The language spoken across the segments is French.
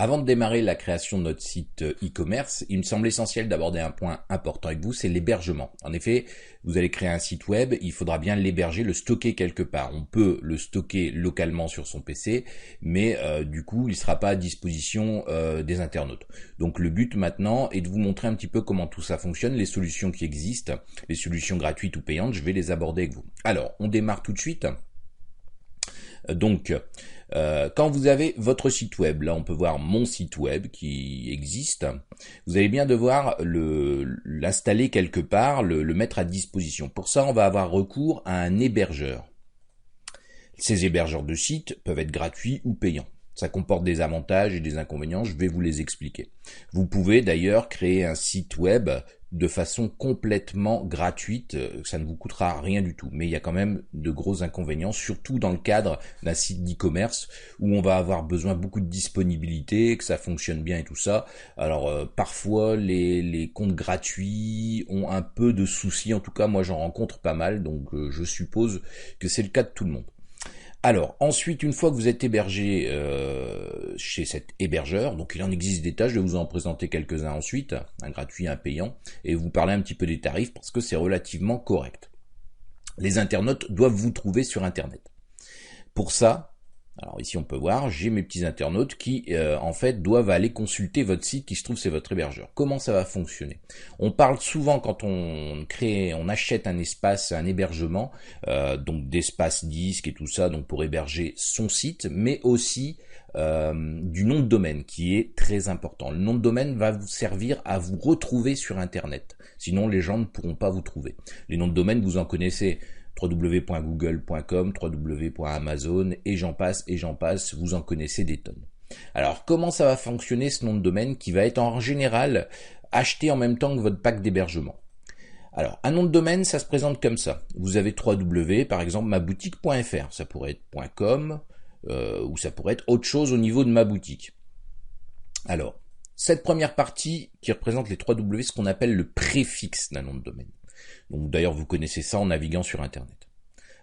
Avant de démarrer la création de notre site e-commerce, il me semble essentiel d'aborder un point important avec vous, c'est l'hébergement. En effet, vous allez créer un site web, il faudra bien l'héberger, le stocker quelque part. On peut le stocker localement sur son PC, mais du coup, il ne sera pas à disposition des internautes. Donc le but maintenant est de vous montrer un petit peu comment tout ça fonctionne, les solutions qui existent, les solutions gratuites ou payantes, je vais les aborder avec vous. Alors, on démarre tout de suite. Donc, quand vous avez votre site web, là on peut voir mon site web qui existe, vous allez bien devoir l'installer quelque part, le mettre à disposition. Pour ça, on va avoir recours à un hébergeur. Ces hébergeurs de sites peuvent être gratuits ou payants. Ça comporte des avantages et des inconvénients, je vais vous les expliquer. Vous pouvez d'ailleurs créer un site web de façon complètement gratuite, ça ne vous coûtera rien du tout. Mais il y a quand même de gros inconvénients, surtout dans le cadre d'un site d'e-commerce où on va avoir besoin beaucoup de disponibilité, que ça fonctionne bien et tout ça. Alors parfois les comptes gratuits ont un peu de soucis, en tout cas moi j'en rencontre pas mal, donc je suppose que c'est le cas de tout le monde. Alors, ensuite, une fois que vous êtes hébergé chez cet hébergeur, donc il en existe des tas, je vais vous en présenter quelques-uns ensuite, un gratuit, un payant, et vous parler un petit peu des tarifs parce que c'est relativement correct. Les internautes doivent vous trouver sur Internet. Pour ça, alors ici on peut voir, j'ai mes petits internautes qui en fait doivent aller consulter votre site qui se trouve c'est votre hébergeur. Comment ça va fonctionner? On parle souvent quand on achète un espace, un hébergement, donc d'espace disque et tout ça, donc pour héberger son site, mais aussi du nom de domaine qui est très important. Le nom de domaine va vous servir à vous retrouver sur Internet. Sinon les gens ne pourront pas vous trouver. Les noms de domaine, vous en connaissez. www.google.com, www.amazon, et j'en passe, vous en connaissez des tonnes. Alors, comment ça va fonctionner ce nom de domaine qui va être en général acheté en même temps que votre pack d'hébergement? Alors, un nom de domaine, ça se présente comme ça. Vous avez www, par exemple, maboutique.fr, ça pourrait être .com, ou ça pourrait être autre chose au niveau de ma boutique. Alors, cette première partie qui représente les 3W, ce qu'on appelle le préfixe d'un nom de domaine. Donc d'ailleurs, vous connaissez ça en naviguant sur Internet.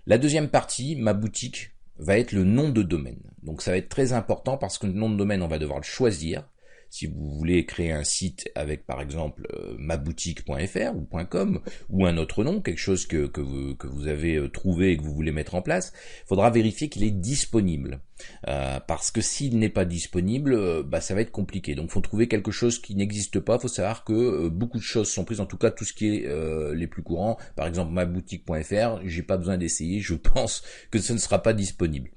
La deuxième partie, ma boutique, va être le nom de domaine. Donc ça va être très important parce que le nom de domaine, on va devoir le choisir. Si vous voulez créer un site avec par exemple maboutique.fr ou .com ou un autre nom, quelque chose que vous avez trouvé et que vous voulez mettre en place, il faudra vérifier qu'il est disponible. Parce que s'il n'est pas disponible, ça va être compliqué. Donc il faut trouver quelque chose qui n'existe pas. Il faut savoir que beaucoup de choses sont prises, en tout cas tout ce qui est les plus courants. Par exemple maboutique.fr, j'ai pas besoin d'essayer, je pense que ce ne sera pas disponible.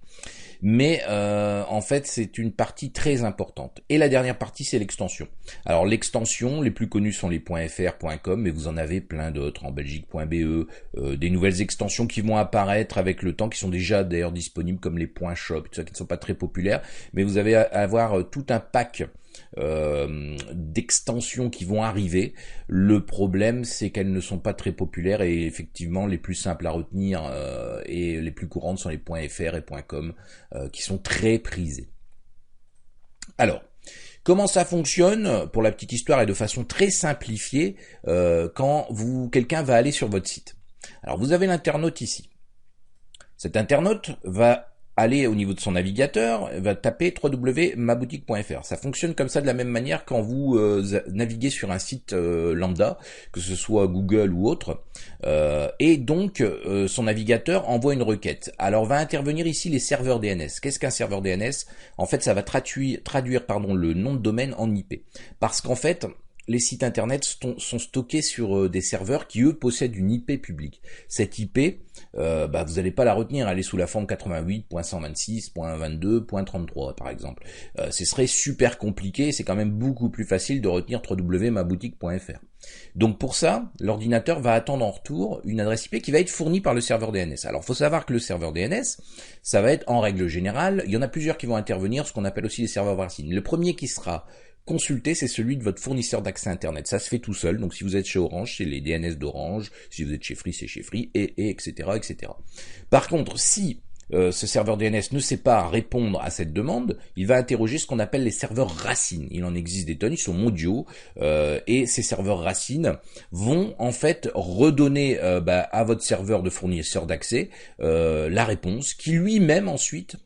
Mais en fait c'est une partie très importante. Et la dernière partie c'est l'extension. Alors l'extension, les plus connus sont les .fr, .com, mais vous en avez plein d'autres, en Belgique.be, des nouvelles extensions qui vont apparaître avec le temps, qui sont déjà d'ailleurs disponibles comme les .shop, tout ça, qui ne sont pas très populaires, mais vous allez avoir tout un pack d'extensions qui vont arriver. Le problème c'est qu'elles ne sont pas très populaires et effectivement les plus simples à retenir et les plus courantes sont les .fr et .com qui sont très prisées. Alors, comment ça fonctionne pour la petite histoire et de façon très simplifiée quand quelqu'un va aller sur votre site. Alors vous avez l'internaute ici. Cet internaute va aller au niveau de son navigateur, va taper www.maboutique.fr. Ça fonctionne comme ça de la même manière quand vous naviguez sur un site lambda, que ce soit Google ou autre, et donc son navigateur envoie une requête. Alors va intervenir ici les serveurs DNS. Qu'est-ce qu'un serveur DNS? En fait, ça va traduire le nom de domaine en IP. Parce qu'en fait, les sites internet sont stockés sur des serveurs qui eux possèdent une IP publique. Cette IP, vous n'allez pas la retenir, elle est sous la forme 88.126.22.33 par exemple. Ce serait super compliqué, c'est quand même beaucoup plus facile de retenir www.maboutique.fr. Donc pour ça, l'ordinateur va attendre en retour une adresse IP qui va être fournie par le serveur DNS. Alors il faut savoir que le serveur DNS, ça va être en règle générale, il y en a plusieurs qui vont intervenir, ce qu'on appelle aussi les serveurs racines. Le premier qui sera consulter, c'est celui de votre fournisseur d'accès Internet. Ça se fait tout seul. Donc si vous êtes chez Orange, c'est les DNS d'Orange. Si vous êtes chez Free, c'est chez Free, et etc., etc. Par contre, si ce serveur DNS ne sait pas répondre à cette demande, il va interroger ce qu'on appelle les serveurs racines. Il en existe des tonnes, ils sont mondiaux, et ces serveurs racines vont en fait redonner à votre serveur de fournisseur d'accès la réponse qui lui-même ensuite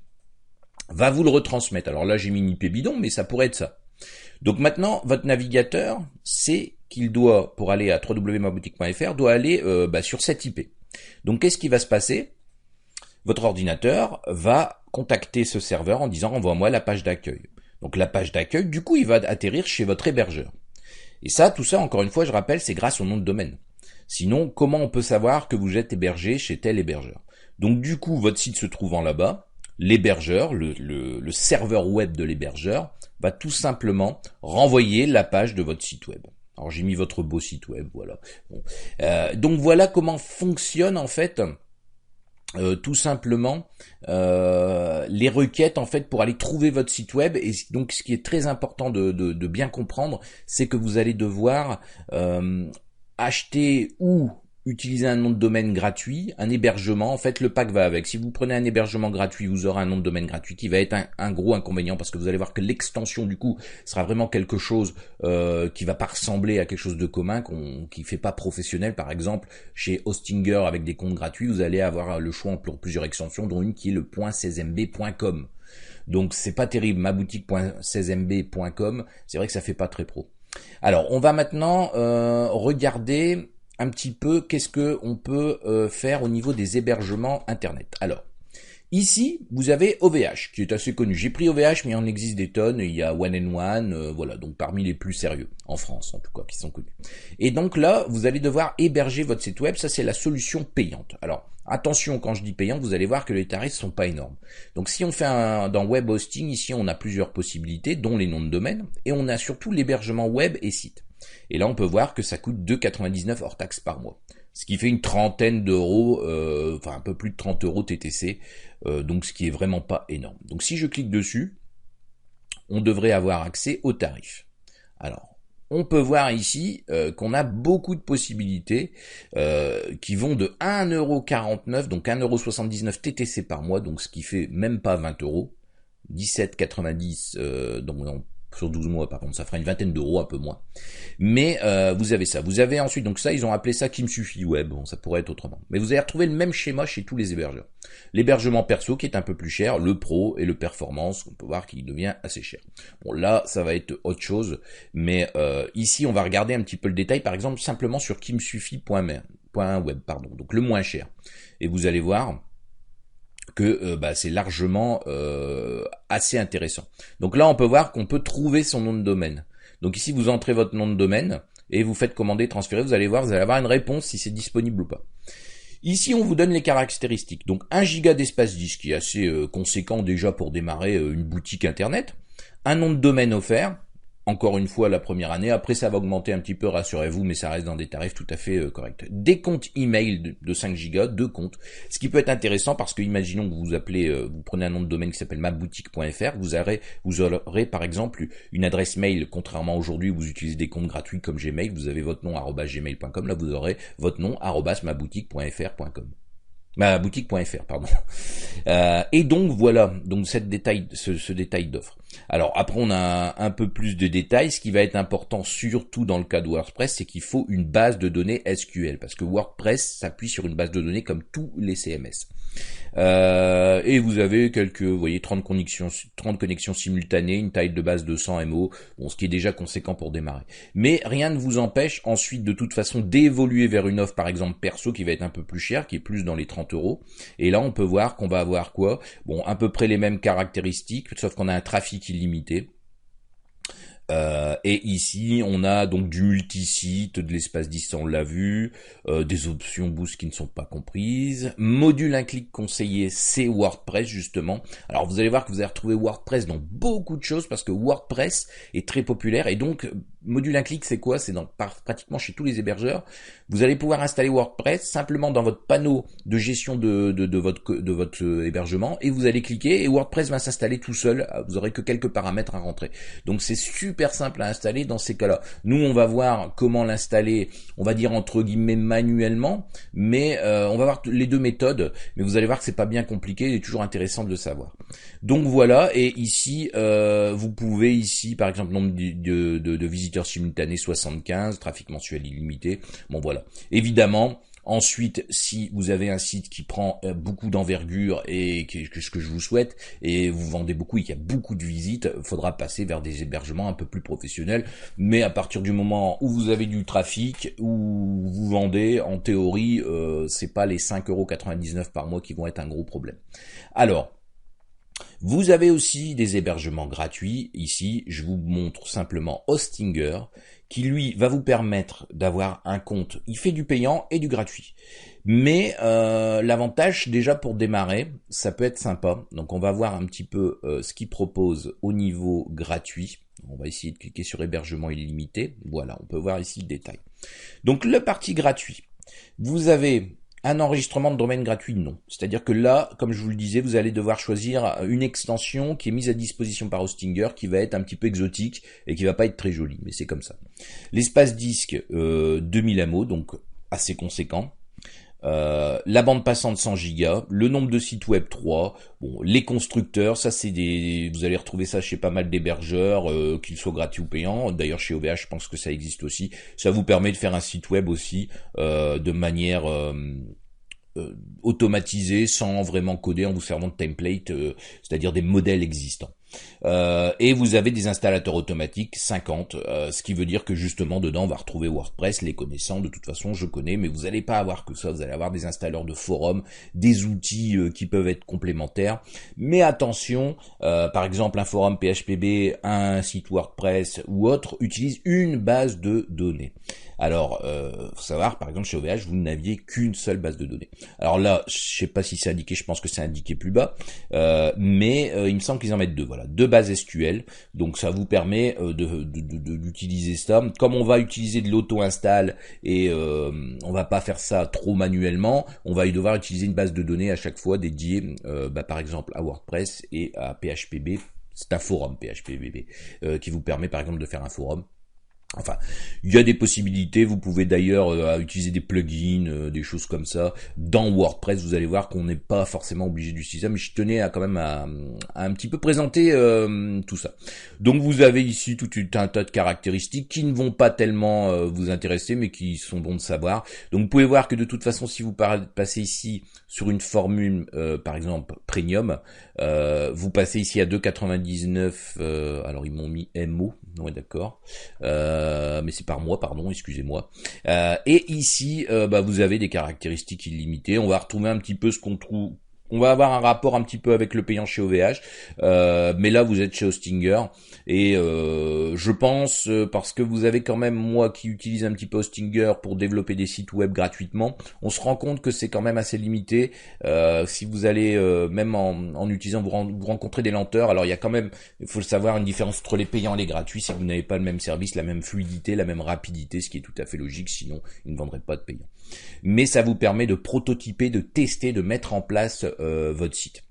va vous le retransmettre. Alors là, j'ai mis une IP bidon, mais ça pourrait être ça. Donc maintenant, votre navigateur sait qu'il doit, pour aller à www.maboutique.fr, doit aller sur cette IP. Donc qu'est-ce qui va se passer? Votre ordinateur va contacter ce serveur en disant envoie-moi la page d'accueil. Donc la page d'accueil, du coup, il va atterrir chez votre hébergeur. Et ça, tout ça, encore une fois, je rappelle, c'est grâce au nom de domaine. Sinon, comment on peut savoir que vous êtes hébergé chez tel hébergeur? Donc du coup, votre site se trouvant là-bas, l'hébergeur, le serveur web de l'hébergeur, va tout simplement renvoyer la page de votre site web. Alors j'ai mis votre beau site web, voilà. Bon. Donc voilà comment fonctionne en fait tout simplement les requêtes en fait pour aller trouver votre site web. Et donc ce qui est très important de bien comprendre, c'est que vous allez devoir acheter ou utiliser un nom de domaine gratuit, un hébergement. En fait, le pack va avec. Si vous prenez un hébergement gratuit, vous aurez un nom de domaine gratuit qui va être un gros inconvénient parce que vous allez voir que l'extension du coup sera vraiment quelque chose qui va pas ressembler à quelque chose de commun, qui fait pas professionnel. Par exemple, chez Hostinger avec des comptes gratuits, vous allez avoir le choix pour plusieurs extensions, dont une qui est le .16mb.com. Donc c'est pas terrible. Maboutique.16mb.com, c'est vrai que ça fait pas très pro. Alors, on va maintenant regarder un petit peu qu'est-ce que on peut faire au niveau des hébergements internet. Alors, ici, vous avez OVH, qui est assez connu. J'ai pris OVH, mais il en existe des tonnes. Il y a One and One, voilà, donc parmi les plus sérieux, en France en tout cas, qui sont connus. Et donc là, vous allez devoir héberger votre site web. Ça, c'est la solution payante. Alors, attention, quand je dis payante, vous allez voir que les tarifs sont pas énormes. Donc si on fait dans web hosting, ici, on a plusieurs possibilités, dont les noms de domaine, et on a surtout l'hébergement web et site. Et là, on peut voir que ça coûte 2,99 hors taxe par mois. Ce qui fait une trentaine d'euros, enfin un peu plus de 30 euros TTC, donc ce qui est vraiment pas énorme. Donc si je clique dessus, on devrait avoir accès aux tarifs. Alors, on peut voir ici qu'on a beaucoup de possibilités qui vont de 1,49€, donc 1,79€ TTC par mois, donc ce qui fait même pas 20 euros, 17,90 donc sur 12 mois, par contre, ça fera une vingtaine d'euros, un peu moins. Mais vous avez ça. Vous avez ensuite, donc ça, ils ont appelé ça qui me suffit web. Bon, ça pourrait être autrement. Mais vous allez retrouver le même schéma chez tous les hébergeurs. L'hébergement perso qui est un peu plus cher, le pro et le performance, on peut voir qu'il devient assez cher. Bon, là, ça va être autre chose. Mais ici, on va regarder un petit peu le détail, par exemple, simplement sur qui me suffit.web, pardon. Donc le moins cher. Et vous allez voir que c'est largement assez intéressant. Donc là, on peut voir qu'on peut trouver son nom de domaine. Donc ici, vous entrez votre nom de domaine et vous faites commander, transférer. Vous allez voir, vous allez avoir une réponse si c'est disponible ou pas. Ici, on vous donne les caractéristiques. Donc 1 giga d'espace disque, qui est assez conséquent déjà pour démarrer une boutique internet. Un nom de domaine offert. Encore une fois, la première année. Après, ça va augmenter un petit peu, rassurez-vous, mais ça reste dans des tarifs tout à fait corrects. Des comptes email de 5 gigas, 2 comptes. Ce qui peut être intéressant parce que, imaginons que vous appelez, vous prenez un nom de domaine qui s'appelle maboutique.fr, vous aurez par exemple une adresse mail, contrairement à aujourd'hui où vous utilisez des comptes gratuits comme Gmail, vous avez votre nom @gmail.com, là vous aurez votre nom @maboutique.fr.com. Maboutique.fr, pardon. Et donc voilà, donc ce détail d'offre. Alors après on a un peu plus de détails. Ce qui va être important surtout dans le cas de WordPress, c'est qu'il faut une base de données SQL parce que WordPress s'appuie sur une base de données comme tous les CMS. Et vous avez vous voyez 30 connexions simultanées, une taille de base de 100 MO, bon, ce qui est déjà conséquent pour démarrer. Mais rien ne vous empêche ensuite de toute façon d'évoluer vers une offre par exemple perso qui va être un peu plus chère, qui est plus dans les 30 euros. Et là on peut voir qu'on va avoir quoi? Bon, à peu près les mêmes caractéristiques, sauf qu'on a un trafic illimité. Et ici, on a donc du multisite, de l'espace distant, on l'a vu, des options boost qui ne sont pas comprises. Module un clic conseillé, c'est WordPress justement. Alors vous allez voir que vous allez retrouver WordPress dans beaucoup de choses parce que WordPress est très populaire et donc module un clic, c'est quoi? C'est pratiquement chez tous les hébergeurs. Vous allez pouvoir installer WordPress simplement dans votre panneau de gestion de votre hébergement et vous allez cliquer et WordPress va s'installer tout seul. Vous aurez que quelques paramètres à rentrer. Donc c'est super simple à installer dans ces cas-là. Nous, on va voir comment l'installer, on va dire entre guillemets manuellement, mais on va voir les deux méthodes. Mais vous allez voir que c'est pas bien compliqué, il est toujours intéressant de le savoir. Donc voilà, et ici, vous pouvez ici, par exemple, nombre de visiteurs simultanés 75, trafic mensuel illimité. Bon voilà. Évidemment, Ensuite, si vous avez un site qui prend beaucoup d'envergure et ce que je vous souhaite, et vous vendez beaucoup et qu'il y a beaucoup de visites, il faudra passer vers des hébergements un peu plus professionnels. Mais à partir du moment où vous avez du trafic, où vous vendez, en théorie, c'est pas les 5,99 € par mois qui vont être un gros problème. Alors, vous avez aussi des hébergements gratuits. Ici, je vous montre simplement Hostinger, qui lui va vous permettre d'avoir un compte. Il fait du payant et du gratuit. Mais l'avantage, déjà pour démarrer, ça peut être sympa. Donc on va voir un petit peu ce qu'il propose au niveau gratuit. On va essayer de cliquer sur hébergement illimité. Voilà, on peut voir ici le détail. Donc le parti gratuit. Vous avez un enregistrement de domaine gratuit, non. C'est-à-dire que là, comme je vous le disais, vous allez devoir choisir une extension qui est mise à disposition par Hostinger, qui va être un petit peu exotique et qui va pas être très jolie, mais c'est comme ça. L'espace disque, 2000 MO, donc assez conséquent. La bande passante 100 Go, le nombre de sites web 3, bon, les constructeurs, ça c'est vous allez retrouver ça chez pas mal d'hébergeurs, qu'ils soient gratuits ou payants. D'ailleurs chez OVH, je pense que ça existe aussi. Ça vous permet de faire un site web aussi de manière automatisée, sans vraiment coder, en vous servant de template, c'est-à-dire des modèles existants. Et vous avez des installateurs automatiques 50, ce qui veut dire que justement dedans on va retrouver WordPress, les connaissants, de toute façon je connais, mais vous n'allez pas avoir que ça, vous allez avoir des installeurs de forums, des outils qui peuvent être complémentaires, mais attention, par exemple un forum PHPB, un site WordPress ou autre utilise une base de données. Alors, faut savoir, par exemple chez OVH, vous n'aviez qu'une seule base de données. Alors là, je sais pas si c'est indiqué, je pense que c'est indiqué plus bas, mais il me semble qu'ils en mettent deux, voilà, deux bases SQL, donc ça vous permet d'utiliser ça. Comme on va utiliser de l'auto-install et on va pas faire ça trop manuellement, on va devoir utiliser une base de données à chaque fois dédiée, par exemple à WordPress et à PHPB. C'est un forum PHPBB qui vous permet par exemple de faire un forum. Enfin, il y a des possibilités, vous pouvez d'ailleurs utiliser des plugins, des choses comme ça. Dans WordPress, vous allez voir qu'on n'est pas forcément obligé d'utiliser ça, mais je tenais à quand même à un petit peu présenter tout ça. Donc vous avez ici tout un tas de caractéristiques qui ne vont pas tellement vous intéresser, mais qui sont bons de savoir. Donc vous pouvez voir que de toute façon, si vous passez ici sur une formule, par exemple, Premium, vous passez ici à 2,99, alors ils m'ont mis MO, ouais d'accord, mais c'est par mois, pardon, excusez-moi. Et ici, vous avez des caractéristiques illimitées. On va retrouver un petit peu ce qu'on trouve. On va avoir un rapport un petit peu avec le payant chez OVH, mais là vous êtes chez Hostinger et je pense, parce que vous avez quand même, moi qui utilise un petit peu Hostinger pour développer des sites web gratuitement, on se rend compte que c'est quand même assez limité. Si vous allez même en utilisant, vous rencontrez des lenteurs. Alors il y a quand même, il faut le savoir, une différence entre les payants et les gratuits. Si vous n'avez pas le même service, la même fluidité, la même rapidité, ce qui est tout à fait logique, sinon ils ne vendraient pas de payants. Mais ça vous permet de prototyper, de tester, de mettre en place votre site.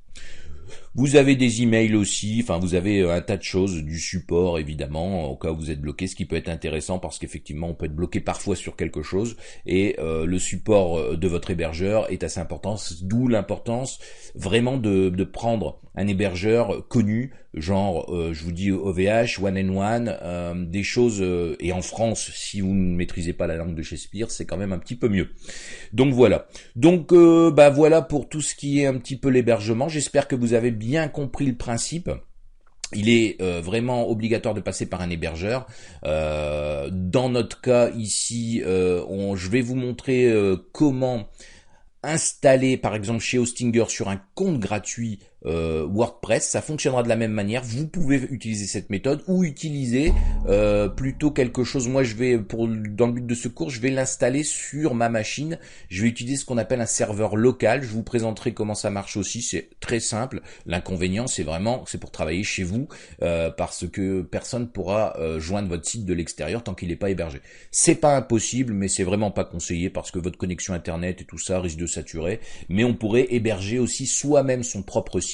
Vous avez des emails aussi, enfin vous avez un tas de choses, du support évidemment, au cas où vous êtes bloqué, ce qui peut être intéressant parce qu'effectivement on peut être bloqué parfois sur quelque chose et le support de votre hébergeur est assez important, d'où l'importance vraiment de prendre un hébergeur connu, genre je vous dis OVH, One and One, des choses, et en France si vous ne maîtrisez pas la langue de Shakespeare, c'est quand même un petit peu mieux. Donc voilà. Donc voilà pour tout ce qui est un petit peu l'hébergement. J'espère que vous avez bien compris le principe. Il est vraiment obligatoire de passer par un hébergeur. Dans notre cas ici, je vais vous montrer comment installer par exemple chez Hostinger sur un compte gratuit WordPress. Ça fonctionnera de la même manière. Vous pouvez utiliser cette méthode ou utiliser plutôt quelque chose. Moi je vais, dans le but de ce cours, je vais l'installer sur ma machine. Je vais utiliser ce qu'on appelle un serveur local. Je vous présenterai comment ça marche aussi. C'est très simple. L'inconvénient c'est pour travailler chez vous, parce que personne pourra joindre votre site de l'extérieur tant qu'il n'est pas hébergé. C'est pas impossible, mais c'est vraiment pas conseillé parce que votre connexion internet et tout ça risque de saturer. Mais on pourrait héberger aussi soi-même son propre site.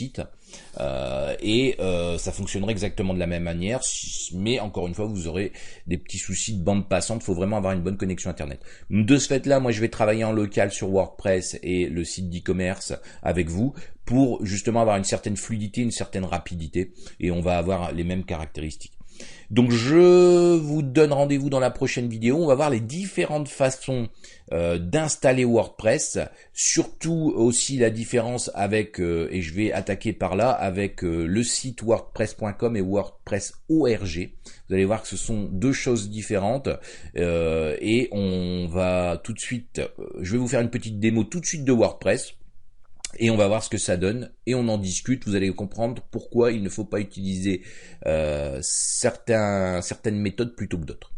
Ça fonctionnerait exactement de la même manière, mais encore une fois vous aurez des petits soucis de bande passante. Il faut vraiment avoir une bonne connexion internet. De ce fait là, moi je vais travailler en local sur WordPress et le site d'e-commerce avec vous pour justement avoir une certaine fluidité, une certaine rapidité, et on va avoir les mêmes caractéristiques. Donc je vous donne rendez-vous dans la prochaine vidéo. On va voir les différentes façons d'installer WordPress, surtout aussi la différence avec, et je vais attaquer par là, avec le site wordpress.com et WordPress.org. Vous allez voir que ce sont deux choses différentes et on va tout de suite, je vais vous faire une petite démo tout de suite de WordPress. Et on va voir ce que ça donne et on en discute. Vous allez comprendre pourquoi il ne faut pas utiliser certaines méthodes plutôt que d'autres.